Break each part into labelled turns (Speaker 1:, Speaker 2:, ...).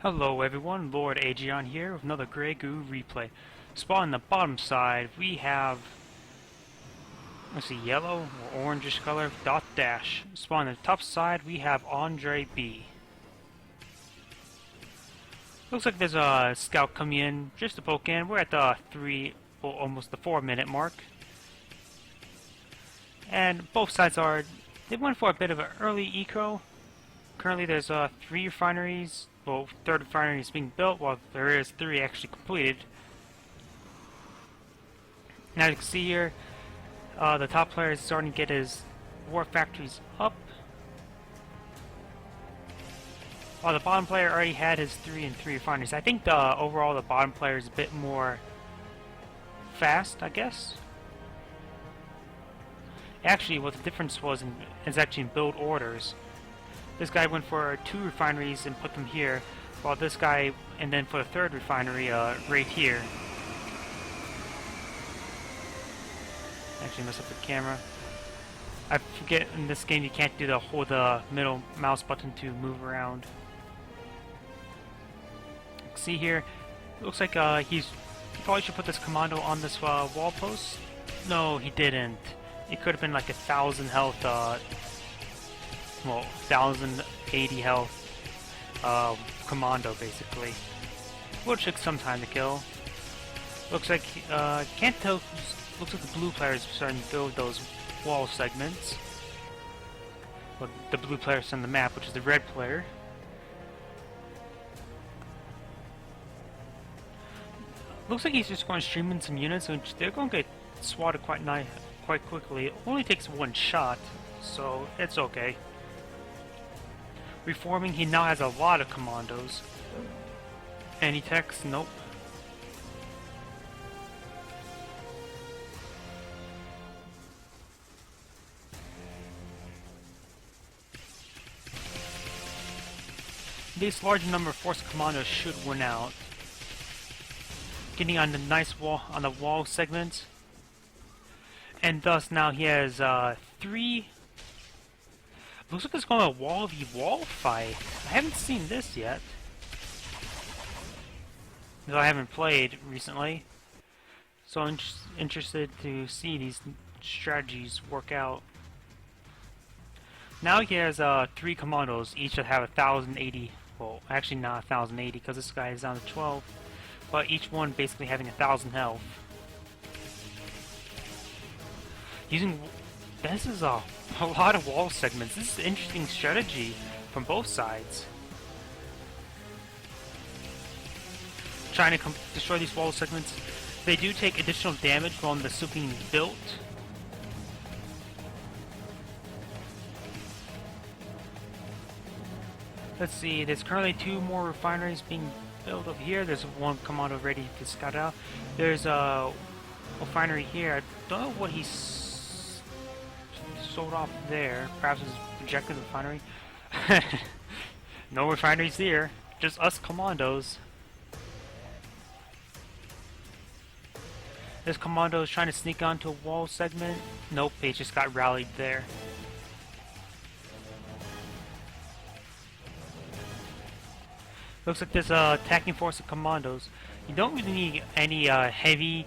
Speaker 1: Hello everyone, Lord.agion here with another Grey Goo Replay. Spawn on the bottom side, we have, let's see, yellow or orangish color, Dotdash. Spawn on the top side, we have Andre B. Looks like there's a scout coming in just to poke in. We're at the almost the 4-minute mark. And both sides they went for a bit of an early eco. Currently there's 3 refineries. Well, 3rd refinery is being built, while there is 3 actually completed. Now you can see here, the top player is starting to get his war factories up, while the bottom player already had his 3 and 3 refineries. I think overall the bottom player is a bit more fast, I guess. Actually, what the difference was is actually in build orders. This guy went for 2 refineries and put them here, while this guy, and then for the 3rd refinery, right here. Actually messed up the camera. I forget in this game you can't do hold the middle mouse button to move around. See here, looks like he probably should put this commando on this wall post. No, he didn't. It could have been like 1,000 health. Well, 1,080 health commando, basically. Which took some time to kill. Looks like, can't tell, looks like the blue player is starting to build those wall segments. Well, the blue player is on the map, which is the red player. Looks like he's just going to stream in some units, which they're going to get swatted quite quickly. It only takes 1 shot, so it's okay. Reforming, he now has a lot of commandos. Any text? Nope. This large number of force commandos should win out. Getting on the nice wall, on the wall segment. And thus now he has 3. Looks like it's going to a wall v wall fight. I haven't seen this yet. Though I haven't played recently. So I'm interested to see these strategies work out. Now he has 3 commandos, each that have 1,080. Well, actually not 1,080 because this guy is down to 12. But each one basically having 1,000 health. This is a lot of wall segments. This is an interesting strategy from both sides. Trying to destroy these wall segments. They do take additional damage from the soup being built. Let's see, there's currently 2 more refineries being built over here. There's 1 commando ready to scout out. There's a refinery here. I don't know what he's sold off there. Perhaps it's projected refinery. No refineries here. Just us commandos. This commando is trying to sneak onto a wall segment. Nope, they just got rallied there. Looks like there's a attacking force of commandos. You don't really need any heavy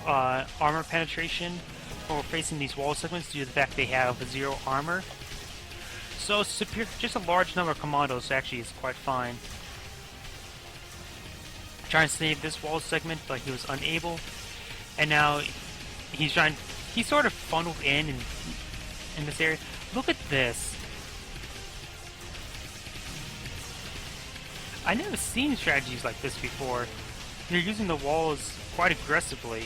Speaker 1: armor penetration when we're facing these wall segments due to the fact they have 0 armor. So just a large number of commandos actually is quite fine. Trying to save this wall segment, but he was unable. And now he sort of funneled in this area. Look at this. I've never seen strategies like this before. They're using the walls quite aggressively.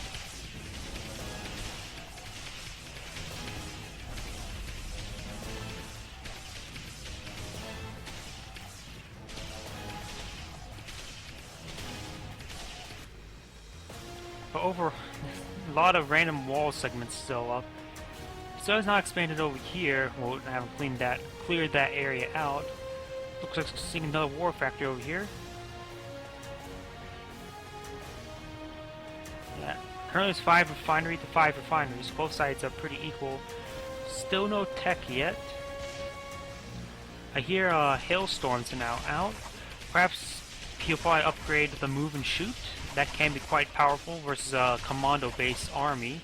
Speaker 1: But over a lot of random wall segments still up. So it's not expanded over here. Well, I haven't cleared that area out. Looks like seeing another war factory over here. Yeah. Currently it's 5 refinery to 5 refineries. Both sides are pretty equal. Still no tech yet. I hear hailstorms are now out. Perhaps he'll probably upgrade the move and shoot. That can be quite powerful versus a commando-based army.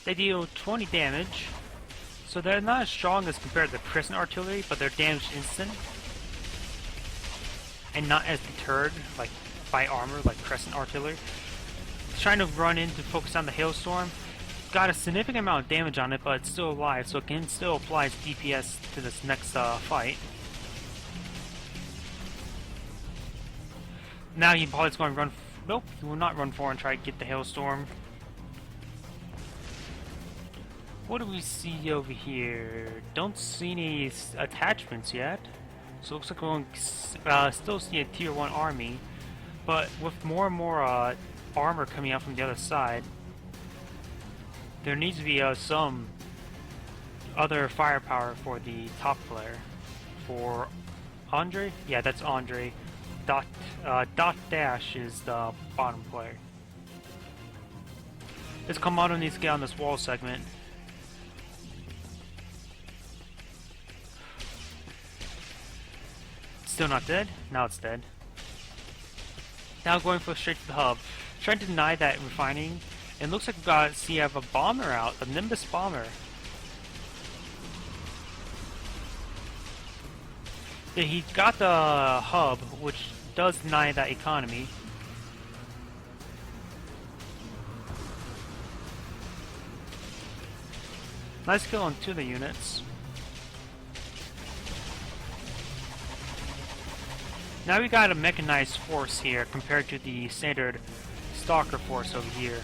Speaker 1: They deal 20 damage, so they're not as strong as compared to the crescent artillery, but they're damage instant and not as deterred like by armor like crescent artillery. Trying to run in to focus on the hailstorm. Got a significant amount of damage on it, but it's still alive, so it can still apply its DPS to this next fight. Now he probably is going to run. Nope, he will not run for and try to get the hailstorm. What do we see over here? Don't see any attachments yet. So it looks like we're going to still see a tier 1 army, but with more and more armor coming out from the other side, there needs to be some other firepower for the top player. For Andre? Yeah, that's Andre. Dotdash is the bottom player. This commando needs to get on this wall segment. Still not dead? Now it's dead. Now going for straight to the hub. Trying to deny that refining. It looks like we have a bomber out, a Nimbus bomber. Yeah, he got the hub, which does deny that economy. Nice kill on 2 of the units. Now we got a mechanized force here compared to the standard Stalker force over here.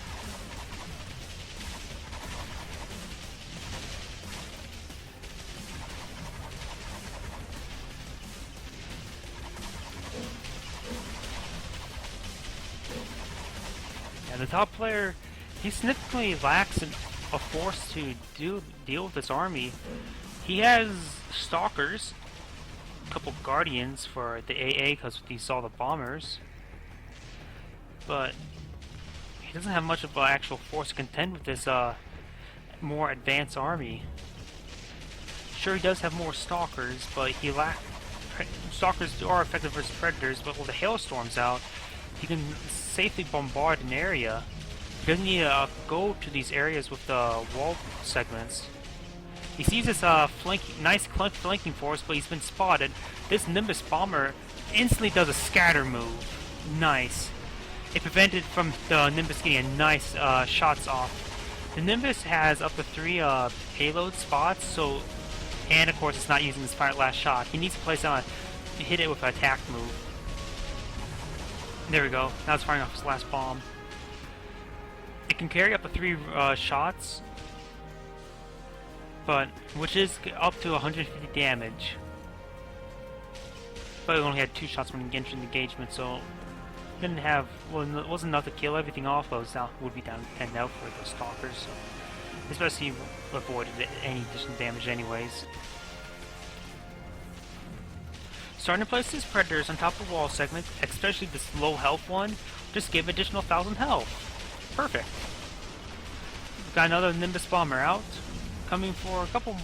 Speaker 1: And the top player, he significantly lacks a force to deal with this army. He has Stalkers, a couple Guardians for the AA because he saw the bombers, but he doesn't have much of an actual force to contend with this more advanced army. Sure, he does have more Stalkers, but he lacks. Stalkers are effective versus Predators, but with the hailstorms out, he can safely bombard an area. He doesn't need to go to these areas with the wall segments. He sees this nice flanking force, but he's been spotted. This Nimbus bomber instantly does a scatter move. Nice. It prevented from the Nimbus getting a nice shots off. The Nimbus has up to 3 payload spots, so, and of course it's not using this last shot. He needs to place on to hit it with an attack move. There we go. Now it's firing off his last bomb. It can carry up to 3 shots, but which is up to 150 damage. But it only had 2 shots when engaging the engagement, so didn't have it wasn't enough to kill everything off. But it would be down to 10 now for the Stalkers, so especially avoided any additional damage anyways. Starting to place these Predators on top of the wall segment, especially this low health one, just give additional 1,000 health. Perfect. Got another Nimbus bomber out, coming for a couple,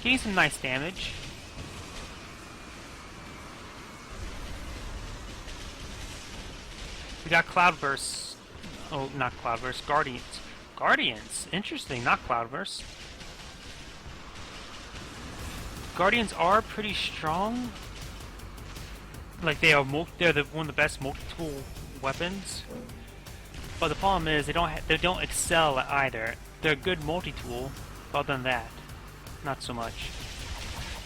Speaker 1: getting some nice damage. We got Cloudbursts. Oh, not Cloudbursts, Guardians. Guardians, interesting, not Cloudbursts. Guardians are pretty strong. Like they're one of the best multi-tool weapons. But the problem is they don't excel at either. They're a good multi-tool, but other than that, not so much.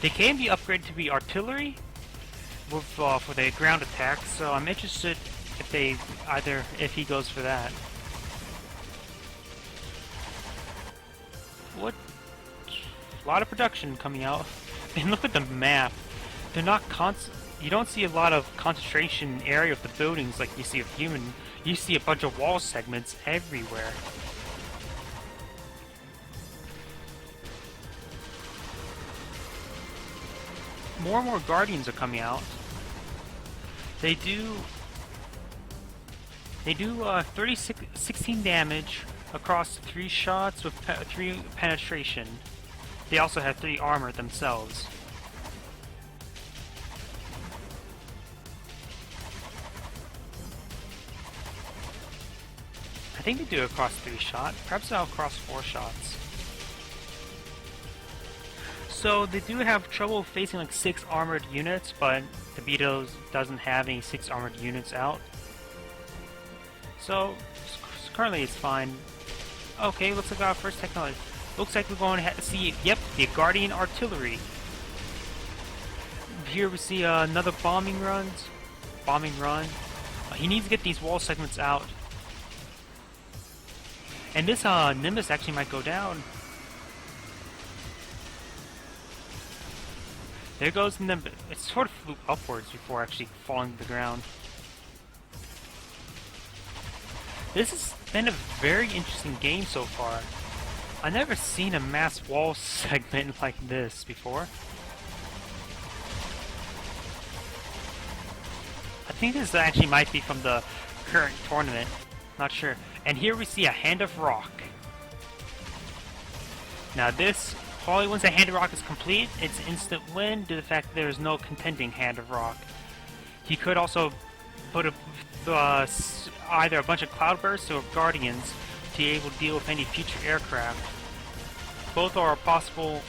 Speaker 1: They can be upgraded to be artillery with, for the ground attacks. So I'm interested if he goes for that. What? A lot of production coming out. And look at the map. They're not you don't see a lot of concentration area of the buildings like you see of human. You see a bunch of wall segments everywhere. More and more Guardians are coming out. They do 16 damage across 3 shots with 3 penetration. They also have 3 armor themselves. I think they do across 3 shot, perhaps now across 4 shots. So they do have trouble facing like 6 armored units, but the Beatles doesn't have any 6 armored units out. So currently it's fine. Okay, looks like our first technology. Looks like we're going to see, yep, the Guardian Artillery. Here we see another bombing run. He needs to get these wall segments out. And this Nimbus actually might go down. There goes the Nimbus. It sort of flew upwards before actually falling to the ground. This has been a very interesting game so far. I've never seen a mass wall segment like this before. I think this actually might be from the current tournament. Not sure. And here we see a Hand of Rock. Now this, probably once the Hand of Rock is complete, it's instant win due to the fact that there is no contending Hand of Rock. He could also put either a bunch of Cloudbursts or Guardians to be able to deal with any future aircraft. Both are possible,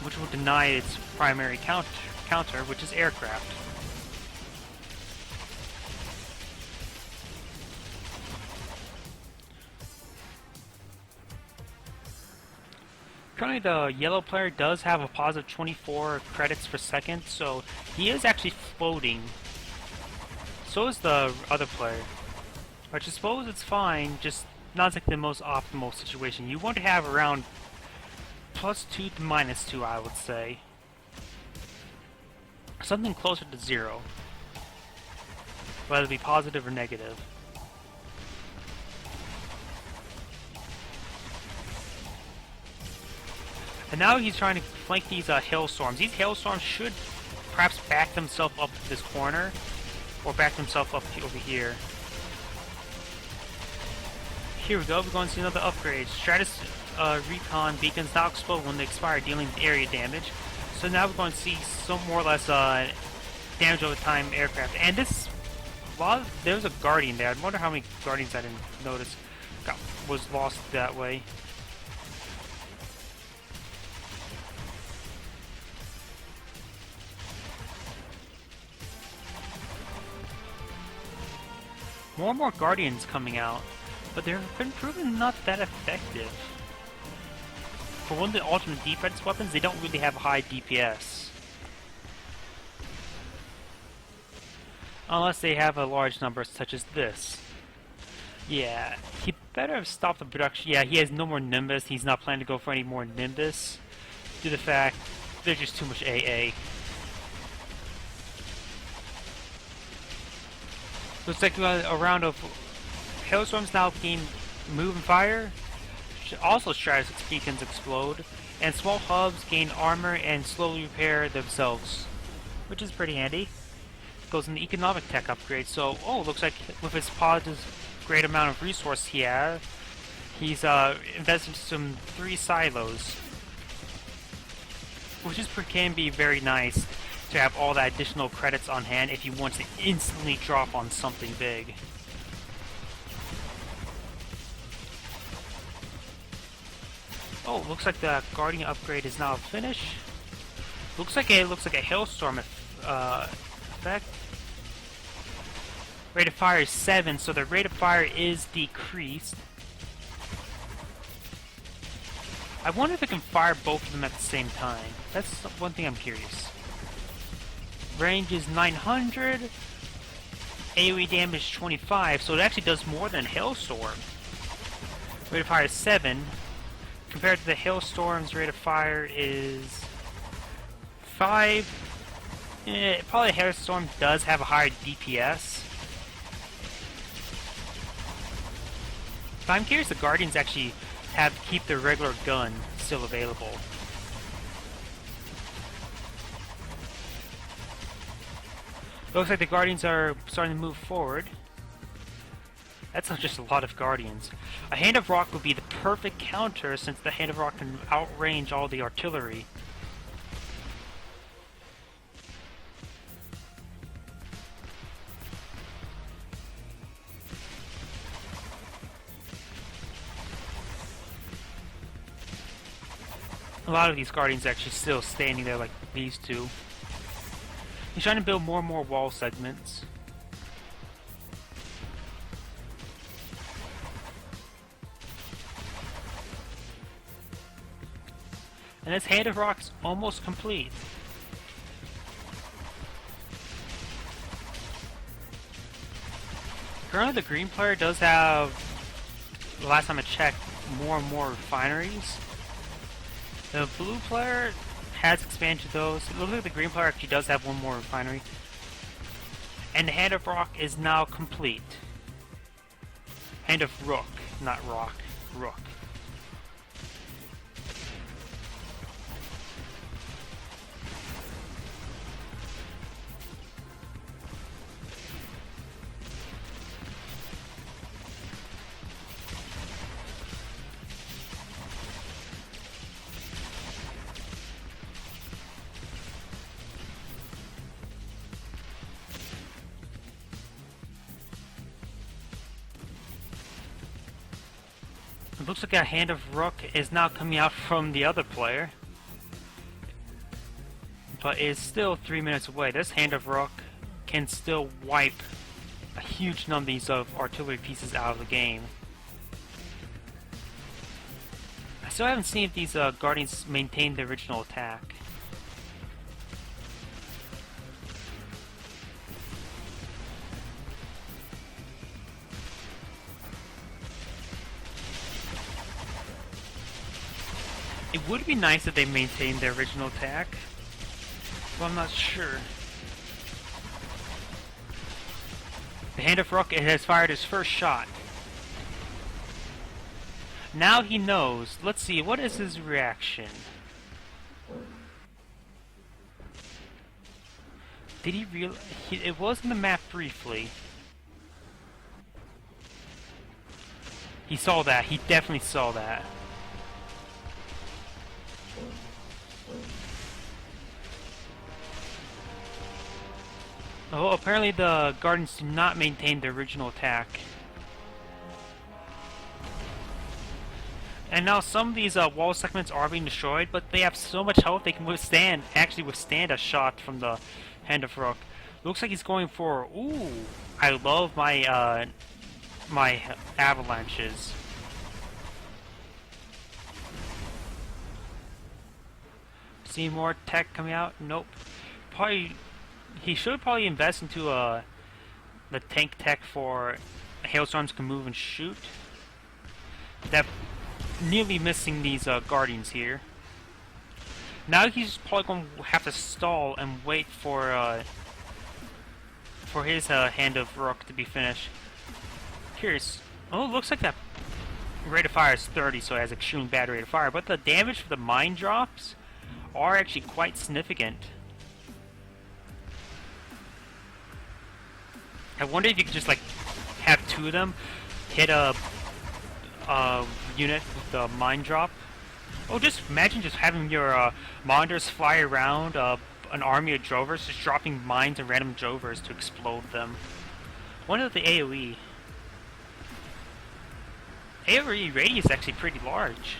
Speaker 1: which will deny its primary counter, which is aircraft. Currently the yellow player does have a positive 24 credits per second, so he is actually floating. So is the other player. Which I suppose it's fine, just not like the most optimal situation. You want to have around +2 to -2, I would say. Something closer to 0. Whether it be positive or negative. And now he's trying to flank these hailstorms. These hailstorms should perhaps back themselves up this corner, or back themselves up over here. Here we go, we're going to see another upgrade. Stratus recon beacons now explode when they expire, dealing area damage. So now we're going to see some more or less damage over time aircraft. And this, there's a Guardian there. I wonder how many Guardians I didn't notice was lost that way. More and more Guardians coming out, but they've been proven not that effective. For one of the alternate defense weapons, they don't really have a high DPS. Unless they have a large number such as this. Yeah, he better have stopped the production. Yeah, he has no more Nimbus. He's not planning to go for any more Nimbus due to the fact there's just too much AA. Looks like a round of hailstorms now gain move and fire. Also Stratus beacons explode. And small hubs gain armor and slowly repair themselves. Which is pretty handy. Goes in the economic tech upgrade. So, looks like with his positive great amount of resource he has, he's invested some 3 silos. Which can be very nice to have all that additional credits on hand if you want to instantly drop on something big. Looks like the Guardian upgrade is now finished. Looks like a hailstorm effect. Rate of fire is 7, so the rate of fire is decreased. I wonder if it can fire both of them at the same time. That's one thing I'm curious. Range is 900. AoE damage 25, so it actually does more than Hailstorm. Rate of fire is 7. Compared to the Hailstorm's rate of fire is 5. Probably Hailstorm does have a higher DPS. But I'm curious the Guardians actually keep their regular gun still available. Looks like the Guardians are starting to move forward. That's not just a lot of Guardians. A Hand of Rock would be the perfect counter since the Hand of Rock can outrange all the artillery. A lot of these Guardians actually still standing there like these two. He's trying to build more and more wall segments. And his Hand of Rock's almost complete. Currently the green player does have, the last time I checked, more and more refineries. The blue player has expanded to those. It looks like the green player actually does have one more refinery. And the Hand of Rock is now complete. Hand of Rook, not Rock. Rook. It looks like a Hand of Rook is now coming out from the other player. But is still 3 minutes away. This Hand of Rook can still wipe a huge number of artillery pieces out of the game. I still haven't seen if these Guardians maintain the original attack. It would be nice if they maintained their original attack, but I'm not sure. The Hand of Rook has fired his first shot. Now he knows. Let's see, what is his reaction? Did he realize? It was in the map briefly. He saw that. He definitely saw that. Oh, apparently the Guardians do not maintain their original attack. And now some of these wall segments are being destroyed, but they have so much health they can actually withstand a shot from the Hand of Rook. Looks like he's going for, ooh, I love my, my avalanches. See more tech coming out? Nope. Probably, he should probably invest into the tank tech for hailstorms can move and shoot. That nearly missing these Guardians here. Now he's probably going to have to stall and wait for his Hand of Rook to be finished. Curious. Oh, looks like that rate of fire is 30, so it has extremely bad rate of fire. But the damage for the mine drops are actually quite significant. I wonder if you could just like have two of them hit a unit with the mine drop. Oh, just imagine just having your monitors fly around an army of drovers, just dropping mines and random drovers to explode them. One of the AoE. AoE radius is actually pretty large.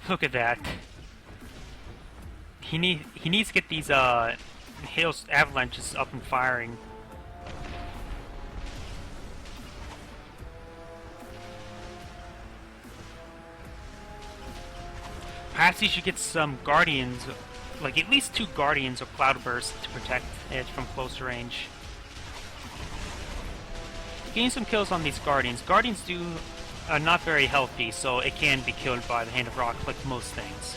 Speaker 1: Look at that. He needs to get these hail avalanches up and firing. Perhaps he should get some Guardians, like at least 2 Guardians of Cloudburst to protect it from close range. Getting some kills on these Guardians. Guardians are not very healthy, so it can be killed by the Hand of Rock like most things.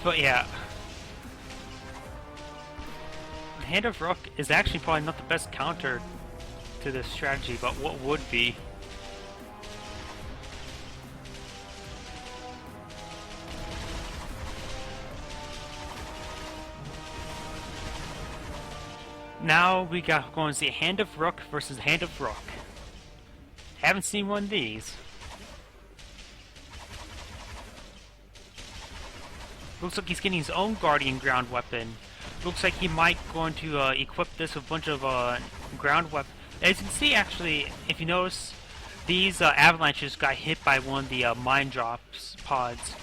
Speaker 1: But yeah, the Hand of Rook is actually probably not the best counter to this strategy, but what would be? Now we got going to see Hand of Rook versus Hand of Rook. Haven't seen one of these. Looks like he's getting his own Guardian ground weapon. Looks like he might going to equip this with a bunch of ground weapons. As you can see, actually, if you notice, these avalanches got hit by one of the mine drops pods.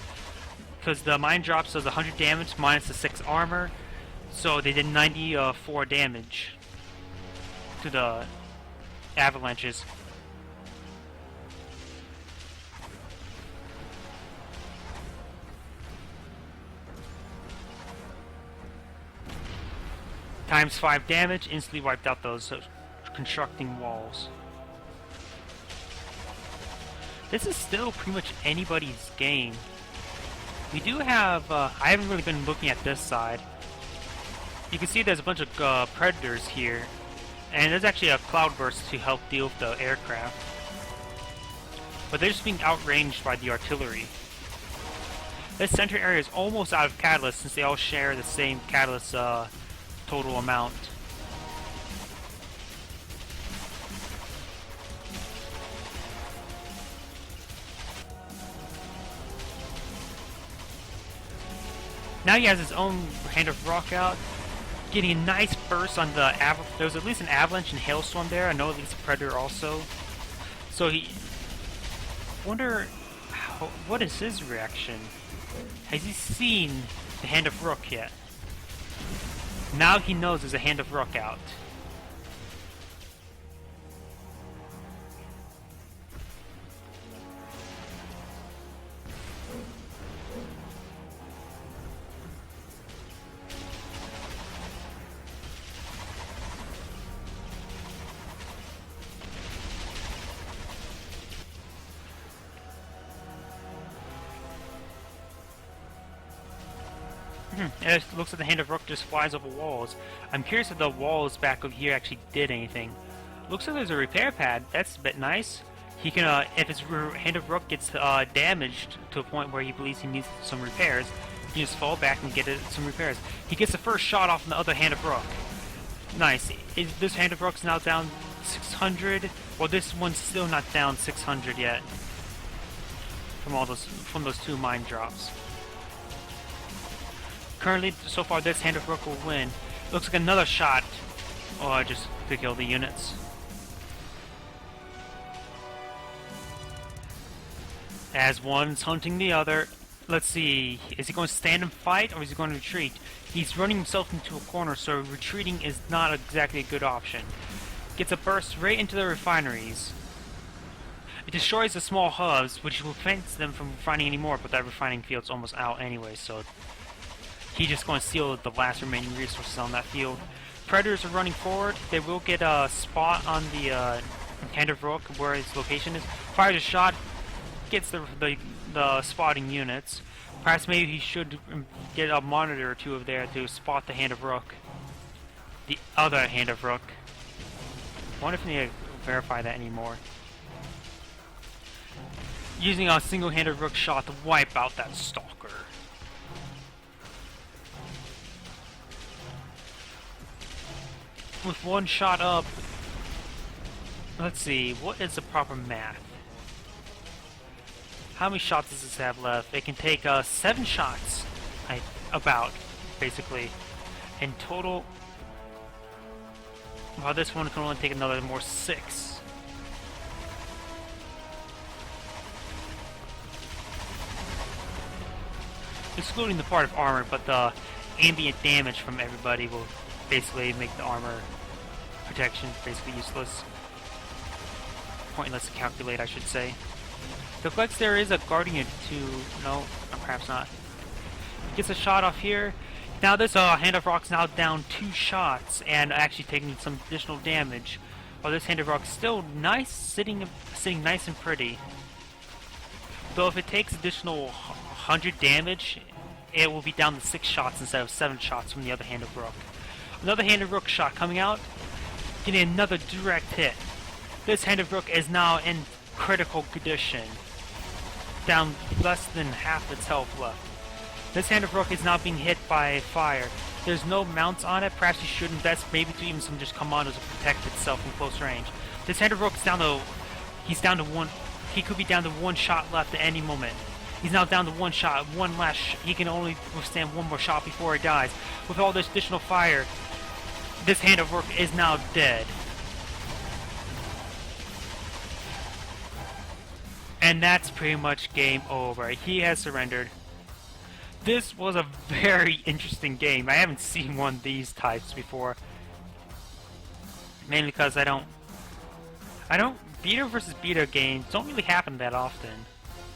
Speaker 1: Because the mine drops does 100 damage minus the 6 armor, so they did 94 damage to the avalanches. Times 5 damage, instantly wiped out those constructing walls. This is still pretty much anybody's game. We do have, I haven't really been looking at this side. You can see there's a bunch of predators here. And there's actually a cloudburst to help deal with the aircraft. But they're just being outranged by the artillery. This center area is almost out of catalyst since they all share the same catalyst total amount. Now he has his own Hand of Rock out, getting a nice burst on the there was at least an avalanche and hailstorm there. I know at least a predator also. So he wonder what is his reaction? Has he seen the Hand of Rook yet? Now he knows there's a Hand of Rook out. It looks like the Hand of Rook just flies over walls. I'm curious if the walls back over here actually did anything. Looks like there's a repair pad. That's a bit nice. He can, if his Hand of Rook gets damaged to a point where he believes he needs some repairs, he can just fall back and get some repairs. He gets the first shot off on the other Hand of Rook. Nice. This Hand of Rook's now down 600. Well, this one's still not down 600 yet from those 2 mine drops. Currently, so far, this Hand of Rook will win. Looks like another shot, just to kill the units. As one's hunting the other. Let's see, is he going to stand and fight, or is he going to retreat? He's running himself into a corner, so retreating is not exactly a good option. Gets a burst right into the refineries. It destroys the small hubs, which prevents them from refining anymore, but that refining field's almost out anyway, so he's just going to steal the last remaining resources on that field. Predators are running forward. They will get a spot on the Hand of Rook where his location is. Fires a shot, gets the spotting units. Perhaps maybe he should get a monitor or 2 over there to spot the Hand of Rook. The other Hand of Rook. I wonder if they need to verify that anymore. Using a single Hand of Rook shot to wipe out that stalker. With 1 shot up, let's see, what is the proper math? How many shots does this have left? It can take 7 shots, basically. In total, well, this one can only take another more 6. Excluding the part of armor, but the ambient damage from everybody will basically make the armor protection basically useless. Pointless to calculate, I should say. Looks like there is a Guardian too. No, perhaps not. Gets a shot off here. Now this Hand of Rock's now down 2 shots and actually taking some additional damage. While this Hand of Rock's still nice, sitting nice and pretty. Though if it takes additional 100 damage, it will be down to 6 shots instead of 7 shots from the other Hand of Rook. Another Hand of Rook shot coming out, getting another direct hit. This Hand of Rook is now in critical condition, down less than half its health left. This Hand of Rook is now being hit by fire. There's no mounts on it. Perhaps you should invest maybe to even some just commandos to protect itself from close range. This hand of rope is down to... He's down to one... He could be down to one shot left at any moment. He's now down to one shot, one last he can only withstand one more shot before he dies. With all this additional fire, this hand of rope is now dead. And that's pretty much game over. He has surrendered. This was a very interesting game. I haven't seen one of these types before. Mainly because I don't... Beta versus beta games don't really happen that often.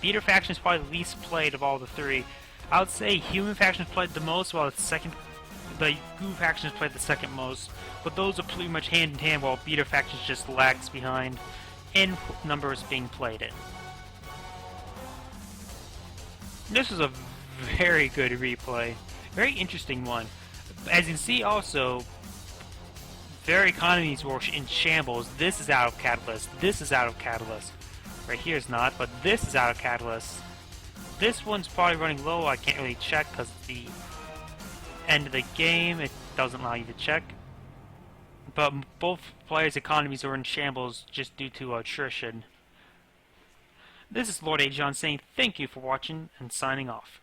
Speaker 1: Beta faction is probably the least played of all the three. I would say human faction is played the most, while the Goo faction is played the second most. But those are pretty much hand in hand, while beta faction just lags behind in numbers being played in. This was a very good replay. Very interesting one. As you can see also, their economies were in shambles. This is out of Catalyst. This is out of Catalyst. Right here is not, but this is out of Catalyst. This one's probably running low. I can't really check because it's the end of the game. It doesn't allow you to check. But both players' economies are in shambles just due to attrition. This is Lord.agion saying thank you for watching and signing off.